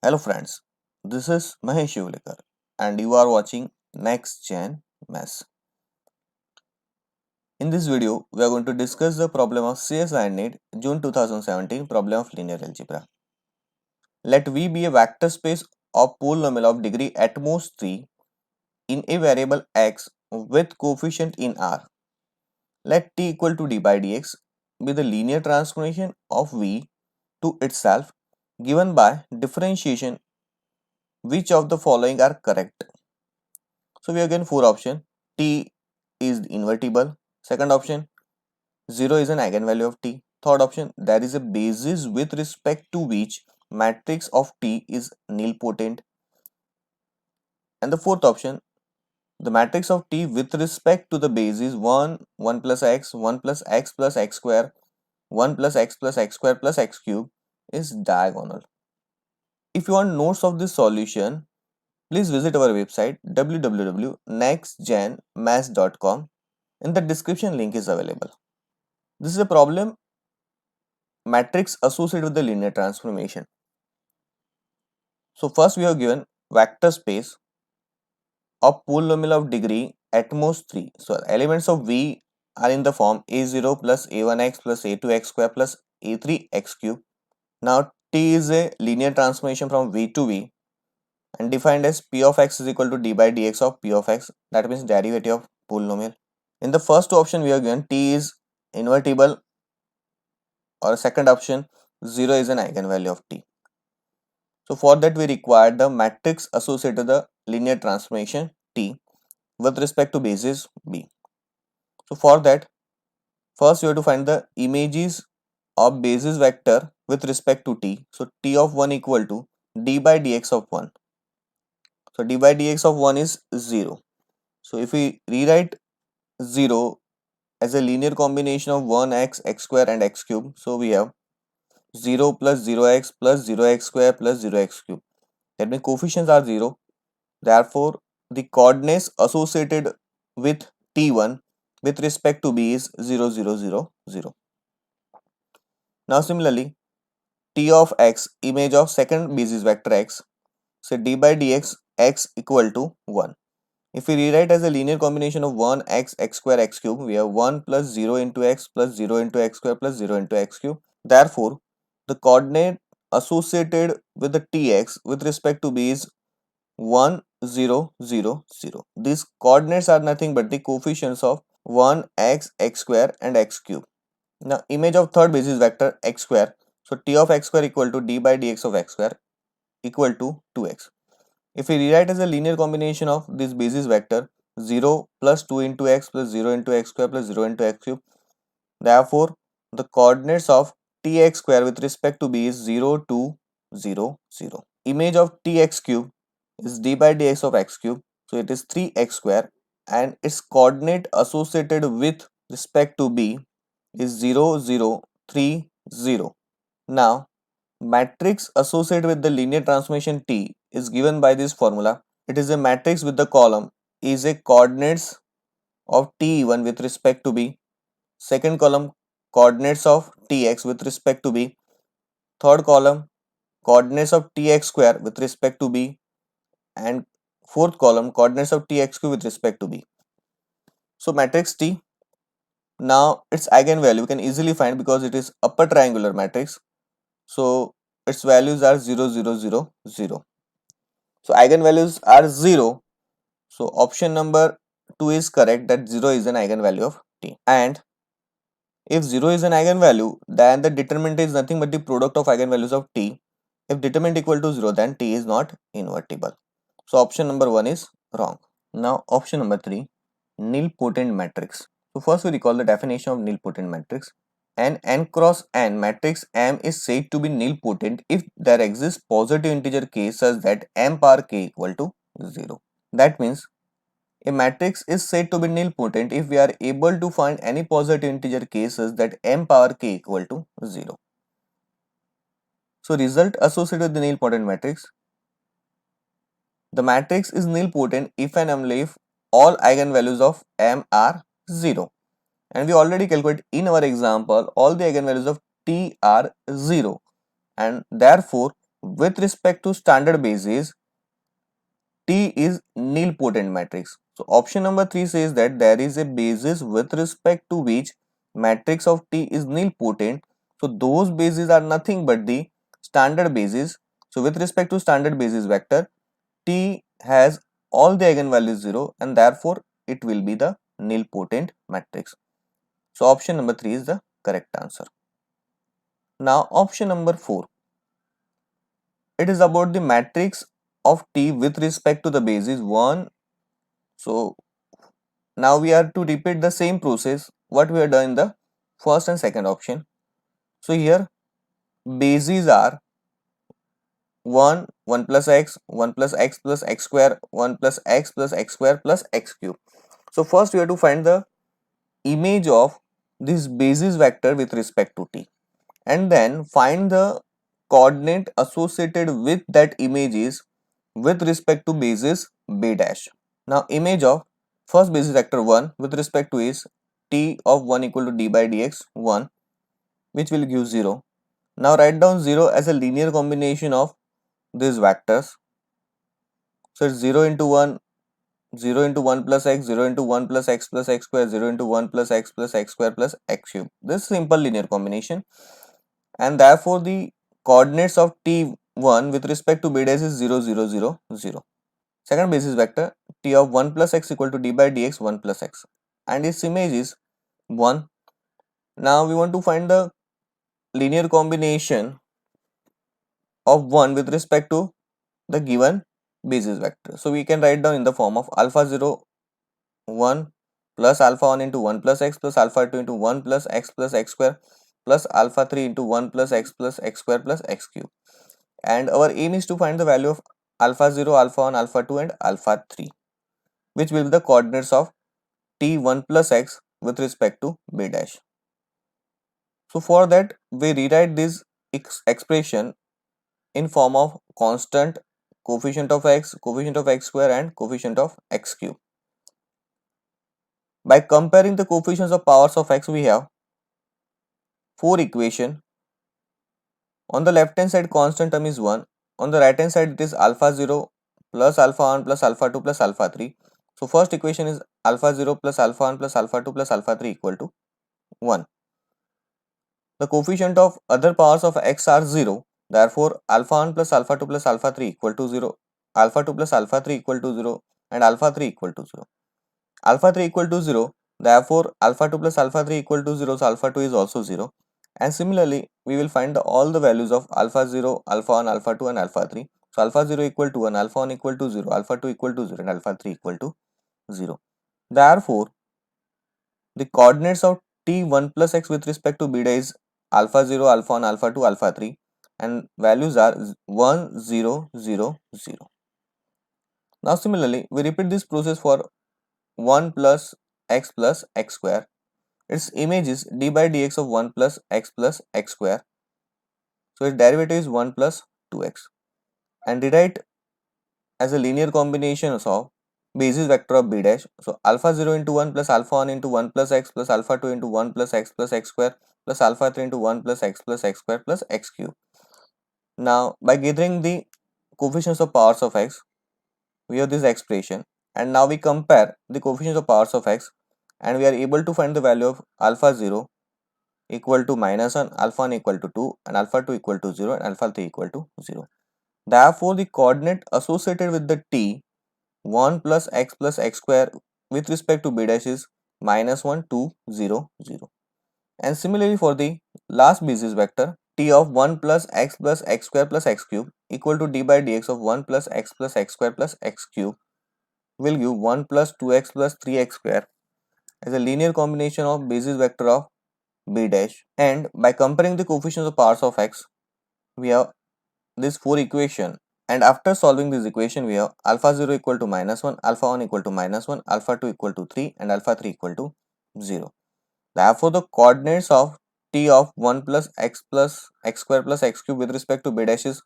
Hello friends, this is Mahesh Yuvlikar and you are watching Next Gen Mess. In this video, we are going to discuss the problem of CSI NEET June 2017 problem of linear algebra. Let V be a vector space of polynomial of degree at most 3 in a variable x with coefficient in R. Let T equal to d by dx be the linear transformation of V to itself given by differentiation. Which of the following are correct? So we are given four options. T is invertible. Second option, 0 is an eigenvalue of T. Third option, there is a basis with respect to which matrix of T is nilpotent. And the fourth option, the matrix of T with respect to the basis 1, 1 plus x, 1 plus x square, 1 plus x square plus x cube is diagonal. If you want notes of this solution, please visit our website www.nextgenmaths.com. In the description, link is available. This is a problem matrix associated with the linear transformation. So first we have given vector space of polynomial of degree at most 3. So elements of V are in the form a0 plus a1x plus a2x square plus a3x cube. Now T is a linear transformation from V to V and defined as p of x is equal to d by dx of p of x, that means derivative of polynomial. In the first two option we have given T is invertible, or second option 0 is an eigenvalue of T. So for that we require the matrix associated to the linear transformation T with respect to basis B. So for that, first you have to find the images of basis vector with respect to T. So T of 1 equal to d by dx of 1. So d by dx of 1 is 0. So if we rewrite 0 as a linear combination of 1x, x square and x cube, so we have 0 plus 0x plus 0x square plus 0x cube. That means coefficients are 0. Therefore, the coordinates associated with T1 with respect to B is 0, 0, 0, 0. Now similarly, T of x, image of second basis vector x, so d by dx x equal to 1. If we rewrite as a linear combination of 1x, x square, x cube, we have 1 plus 0 into x plus 0 into x square plus 0 into x cube. Therefore, the coordinate associated with the tx with respect to B is 1, 0, 0, 0. These coordinates are nothing but the coefficients of 1, x, x square and x cube. Now image of third basis vector x square. So t of x square equal to d by dx of x square equal to 2x. If we rewrite as a linear combination of this basis vector 0 plus 2 into x plus 0 into x square plus 0 into x cube. Therefore, the coordinates of tx square with respect to b is 0, 2, 0, 0. Image of tx cube is d by dx of x cube. So it is 3x square and its coordinate associated with respect to b is 0, 0, 3, 0. Now, matrix associated with the linear transformation T is given by this formula. It is a matrix with the column is a coordinates of T1 with respect to B. Second column coordinates of Tx with respect to B. Third column coordinates of Tx square with respect to B. And fourth column coordinates of Tx cube with respect to B. So matrix T, now its eigenvalue we can easily find because it is upper triangular matrix. So its values are 0, 0, 0, 0. So eigenvalues are 0. So option number 2 is correct, that 0 is an eigenvalue of T. And if 0 is an eigenvalue, then the determinant is nothing but the product of eigenvalues of T. If determinant equal to 0, then T is not invertible. So option number 1 is wrong. Now option number 3, nilpotent matrix. So first we recall the definition of nilpotent matrix. An n cross n matrix M is said to be nilpotent if there exists positive integer k such that m power k equal to 0. That means a matrix is said to be nilpotent if we are able to find any positive integer cases that m power k equal to 0. So result associated with the nilpotent matrix. The matrix is nilpotent if and only if all eigenvalues of m are 0. And we already calculated in our example all the eigenvalues of t are 0. And therefore with respect to standard basis, T is nilpotent matrix. So option number 3 says that there is a basis with respect to which matrix of T is nilpotent. So those bases are nothing but the standard basis. So with respect to standard basis vector, T has all the eigenvalues 0 and therefore it will be the nilpotent matrix. So option number 3 is the correct answer. Now option number 4. It is about the matrix of T with respect to the basis 1. So now we are to repeat the same process what we have done in the first and second option. So here bases are 1, 1 plus x, 1 plus x square, 1 plus x square plus x cube. So first we have to find the image of this basis vector with respect to T, and then find the coordinate associated with that images with respect to basis b dash. Now image of first basis vector 1 with respect to is T of 1 equal to d by dx 1, which will give 0. Now write down 0 as a linear combination of these vectors. So it's 0 into 1, 0 into 1 plus x, 0 into 1 plus x square, 0 into 1 plus x square plus x cube. This simple linear combination, and therefore the coordinates of T1 with respect to b dash is 0, 0, 0, 0. Second basis vector T of 1 plus x equal to d by dx 1 plus x, and its image is 1. Now we want to find the linear combination of 1 with respect to the given basis vector. So we can write down in the form of alpha 0 1 plus alpha 1 into 1 plus alpha 2 into 1 plus x square plus alpha 3 into 1 plus x square plus x cube. And our aim is to find the value of alpha 0, alpha 1, alpha 2 and alpha 3, which will be the coordinates of T1 plus x with respect to b dash. So for that we rewrite this expression in form of constant, coefficient of x square and coefficient of x cube. By comparing the coefficients of powers of x, we have 4 equation. On the left hand side constant term is 1, on the right hand side it is alpha 0 plus alpha 1 plus alpha 2 plus alpha 3. So first equation is alpha 0 plus alpha 1 plus alpha 2 plus alpha 3 equal to 1. The coefficient of other powers of x are 0, therefore alpha 1 plus alpha 2 plus alpha 3 equal to 0, alpha 2 plus alpha 3 equal to 0 and alpha 3 equal to 0. Alpha 3 equal to 0, therefore alpha 2 plus alpha 3 equal to 0, so alpha 2 is also 0. And similarly, we will find all the values of alpha 0, alpha 1, alpha 2 and alpha 3. So alpha 0 equal to 1, alpha 1 equal to 0, alpha 2 equal to 0 and alpha 3 equal to 0. Therefore, the coordinates of T1 plus x with respect to beta is alpha 0, alpha 1, alpha 2, alpha 3 and values are 1, 0, 0, 0. Now similarly, we repeat this process for 1 plus x square. Its image is d by dx of 1 plus x square. So its derivative is 1 plus 2x. And rewrite as a linear combination of basis vector of b dash. So alpha 0 into 1 plus alpha 1 into 1 plus x plus alpha 2 into 1 plus x square plus alpha 3 into 1 plus x square plus x cube. Now by gathering the coefficients of powers of x, we have this expression, and now we compare the coefficients of powers of x and we are able to find the value of alpha 0 equal to minus 1, alpha 1 equal to 2 and alpha 2 equal to 0 and alpha 3 equal to 0. Therefore, the coordinate associated with the t 1 plus x square with respect to b dash is minus 1, 2, 0, 0. And similarly for the last basis vector t of 1 plus x square plus x cube equal to d by dx of 1 plus x square plus x cube will give 1 plus 2x plus 3x square as a linear combination of basis vector of b dash. And by comparing the coefficients of powers of x, we have this 4 equation, and after solving this equation we have alpha 0 equal to minus 1, alpha 1 equal to minus 1, alpha 2 equal to 3 and alpha 3 equal to 0. Therefore the coordinates of t of 1 plus x square plus x cube with respect to b dash is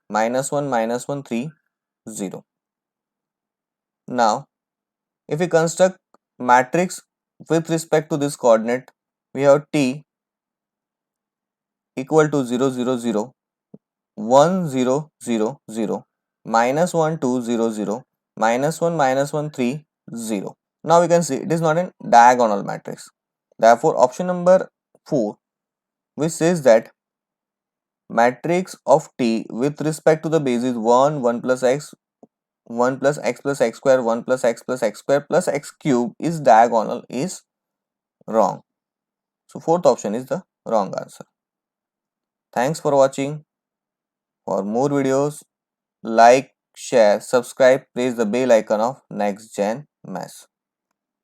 minus 1, minus 1, 3, 0. Now if we construct matrix with respect to this coordinate, we have t equal to 0, 0, 0, 1 0 0 0 minus 1 2 0 0 minus 1 minus 1 3 0. Now we can see it is not a diagonal matrix. Therefore, option number 4, which says that matrix of T with respect to the basis 1 1 plus x 1 plus x square 1 plus x square plus x cube is diagonal is wrong. So fourth option is the wrong answer. Thanks for watching. For more videos, like, share, subscribe, press the bell icon of Next Gen Maths.